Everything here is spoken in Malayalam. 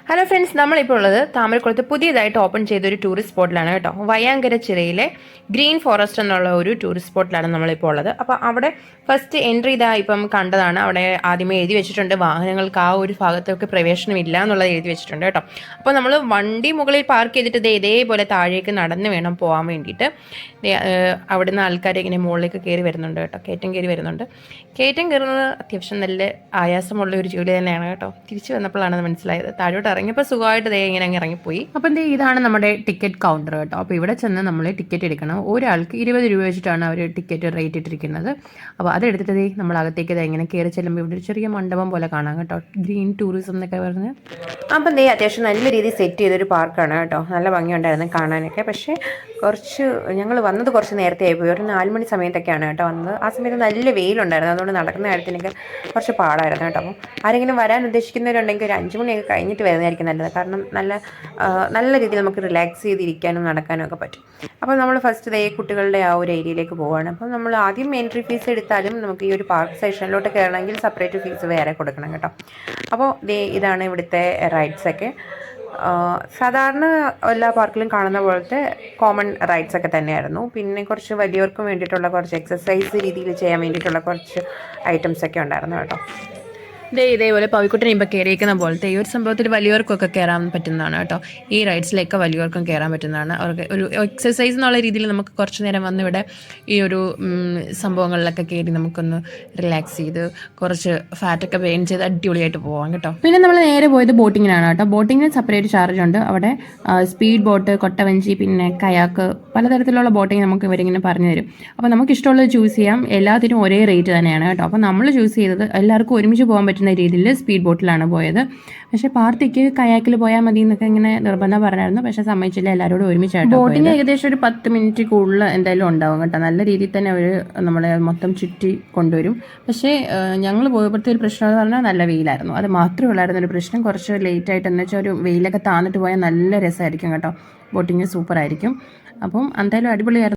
ഹലോ ഫ്രണ്ട്സ്, നമ്മളിപ്പോൾ ഉള്ളത് താമരക്കുളത്ത് പുതിയതായിട്ട് ഓപ്പൺ ചെയ്ത ഒരു ടൂറിസ്റ്റ് സ്പോട്ടിലാണ് കേട്ടോ. വയ്യാങ്കര ചിറയിലെ ഗ്രീൻ ഫോറസ്റ്റ് എന്നുള്ള ഒരു ടൂറിസ്റ്റ് സ്പോട്ടിലാണ് നമ്മളിപ്പോൾ ഉള്ളത്. അപ്പോൾ അവിടെ ഫസ്റ്റ് എൻട്രി ഇപ്പം കണ്ടതാണ്. അവിടെ ആദ്യമേ എഴുതി വെച്ചിട്ടുണ്ട് വാഹനങ്ങൾക്ക് ആ ഒരു ഭാഗത്തൊക്കെ പ്രവേശനമില്ല എന്നുള്ളത് എഴുതി വെച്ചിട്ടുണ്ട് കേട്ടോ. അപ്പോൾ നമ്മൾ വണ്ടി മുകളിൽ പാർക്ക് ചെയ്തിട്ട് ഇതേപോലെ താഴേക്ക് നടന്ന് വേണം പോകാൻ വേണ്ടിയിട്ട്. അവിടുന്ന് ആൾക്കാർ ഇങ്ങനെ മുകളിലേക്ക് കയറി വരുന്നുണ്ട് കേട്ടോ. കയറ്റം കയറി വരുന്നുണ്ട്. കയറ്റം കയറുന്നത് അത്യാവശ്യം നല്ല ആയാസമുള്ള ഒരു ജോലി തന്നെയാണ് കേട്ടോ. തിരിച്ചു വന്നപ്പോഴാണ് മനസ്സിലായത്. താഴോട്ട് ഇറങ്ങിയപ്പോൾ സുഖമായിട്ട് ഇങ്ങനെ അങ്ങ് ഇറങ്ങിപ്പോയി. അപ്പം ഇതാണ് നമ്മുടെ ടിക്കറ്റ് കൗണ്ടർ കേട്ടോ. അപ്പോൾ ഇവിടെ ചെന്ന് നമ്മൾ ടിക്കറ്റ് എടുക്കണം. ഒരാൾക്ക് 20 രൂപ വെച്ചിട്ടാണ് അവർ ടിക്കറ്റ് റേറ്റ് ഇട്ടിരിക്കുന്നത്. അപ്പോൾ അതെടുത്തിട്ട് നമ്മൾ അകത്തേക്ക് ഇങ്ങനെ കയറി ചെല്ലുമ്പോൾ ഇവിടെ ഒരു ചെറിയ മണ്ഡപം പോലെ കാണാം കേട്ടോ. ഗ്രീൻ ടൂറിസം എന്നൊക്കെ പറഞ്ഞ്. അപ്പം അത്യാവശ്യം നല്ല രീതിയിൽ സെറ്റ് ചെയ്തൊരു പാർക്കാണ് കേട്ടോ. നല്ല ഭംഗിയുണ്ടായിരുന്നു കാണാനൊക്കെ. പക്ഷേ ഞങ്ങൾ വന്നത് കുറച്ച് നേരത്തെ ആയിപ്പോയി. ഒരു 4 മണി സമയത്തൊക്കെയാണ് കേട്ടോ വന്നത്. ആ സമയത്ത് നല്ല വെയിലുണ്ടായിരുന്നു. അതുകൊണ്ട് നടക്കുന്ന കാര്യത്തിനൊക്കെ കുറച്ച് പാടായിരുന്നു കേട്ടോ. അപ്പം ആരെങ്കിലും വരാൻ ഉദ്ദേശിക്കുന്നവരുണ്ടെങ്കിൽ ഒരു 5 മണിയൊക്കെ കഴിഞ്ഞിട്ട് വരുന്നതായിരിക്കും നല്ലത്. കാരണം നല്ല രീതിയിൽ നമുക്ക് റിലാക്സ് ചെയ്തിരിക്കാനും നടക്കാനും ഒക്കെ പറ്റും. അപ്പോൾ നമ്മൾ ഫസ്റ്റ് കുട്ടികളുടെ ആ ഒരു ഏരിയയിലേക്ക് പോവുകയാണ്. അപ്പം നമ്മൾ ആദ്യം എൻട്രി ഫീസ് എടുത്താലും നമുക്ക് ഈ ഒരു പാർക്ക് സെഷനിലോട്ട് കയറണമെങ്കിൽ സെപ്പറേറ്റ് ഫീസ് വേറെ കൊടുക്കണം കേട്ടോ. അപ്പോൾ ഇതാണ് ഇവിടുത്തെ റൈഡ്സൊക്കെ. സാധാരണ എല്ലാ പാർക്കിലും കാണുന്ന പോലത്തെ കോമൺ റൈഡ്സ് ഒക്കെ തന്നെയായിരുന്നു. പിന്നെ കുറച്ച് വലിയവർക്കും വേണ്ടിയിട്ടുള്ള കുറച്ച് എക്സസൈസ് രീതിയിൽ ചെയ്യാൻ വേണ്ടിയിട്ടുള്ള കുറച്ച് ഐറ്റംസ് ഒക്കെ ഉണ്ടായിരുന്നു കേട്ടോ. ഇതേപോലെ പവിക്കുട്ടനെ ഇപ്പോൾ കയറിയിരിക്കുന്ന പോലത്തെ ഈ ഒരു സംഭവത്തിൽ വലിയവർക്കൊക്കെ കയറാൻ പറ്റുന്നതാണ് കേട്ടോ. ഈ റൈഡ്സിലൊക്കെ വലിയവർക്കും കയറാൻ പറ്റുന്നതാണ്. അവർക്ക് ഒരു എക്സസൈസ് എന്നുള്ള രീതിയിൽ നമുക്ക് കുറച്ച് നേരം വന്ന് ഇവിടെ ഈ ഒരു സംഭവങ്ങളിലൊക്കെ കയറി നമുക്കൊന്ന് റിലാക്സ് ചെയ്ത് കുറച്ച് ഫാറ്റൊക്കെ ബേൺ ചെയ്ത് അടിപൊളിയായിട്ട് പോകാം കേട്ടോ. പിന്നെ നമ്മൾ നേരെ പോയത് ബോട്ടിങ്ങിനാണ് കേട്ടോ. ബോട്ടിങ്ങിന് സെപ്പറേറ്റ് ചാർജ് ഉണ്ട്. അവിടെ സ്പീഡ് ബോട്ട്, കൊട്ടവഞ്ചി, പിന്നെ കയാക്ക്, പലതരത്തിലുള്ള ബോട്ടിങ് നമുക്ക് ഇവരിങ്ങനെ പറഞ്ഞു തരും. അപ്പോൾ നമുക്ക് ഇഷ്ടമുള്ളത് ചൂസ് ചെയ്യാം. എല്ലാത്തിനും ഒരേ റേറ്റ് തന്നെയാണ് കേട്ടോ. അപ്പോൾ നമ്മൾ ചൂസ് ചെയ്തത് എല്ലാവർക്കും ഒരുമിച്ച് പോകാൻ പറ്റുന്ന രീതിയിൽ സ്പീഡ് ബോട്ടിലാണ് പോയത്. പക്ഷേ പാർട്ടിക്ക് കയാക്കിൽ പോയാൽ മതി എന്നൊക്കെ ഇങ്ങനെ നിർബന്ധം പറഞ്ഞായിരുന്നു. പക്ഷേ സമ്മതിച്ചില്ല, എല്ലാവരോടും ഒരുമിച്ചായിട്ട്. ബോട്ടിങ് ഏകദേശം ഒരു 10 മിനിറ്റ് കൂടുതൽ എന്തായാലും ഉണ്ടാവും കേട്ടോ. നല്ല രീതിയിൽ തന്നെ അവർ നമ്മളെ മൊത്തം ചുറ്റി കൊണ്ടുവരും. പക്ഷേ ഞങ്ങൾ പോയപ്പോഴത്തെ ഒരു പ്രശ്നം എന്ന് പറഞ്ഞാൽ നല്ല വെയിലായിരുന്നു. അത് മാത്രമേ ഉള്ളായിരുന്നു ഒരു പ്രശ്നം. കുറച്ച് ലേറ്റ് ആയിട്ട് എന്ന് വെച്ചാൽ ഒരു വെയിലൊക്കെ താന്നിട്ട് പോയാൽ നല്ല രസമായിരിക്കും കേട്ടോ. ബോട്ടിങ് സൂപ്പറായിരിക്കും. അപ്പം എന്തായാലും അടിപൊളിയായിരുന്നു.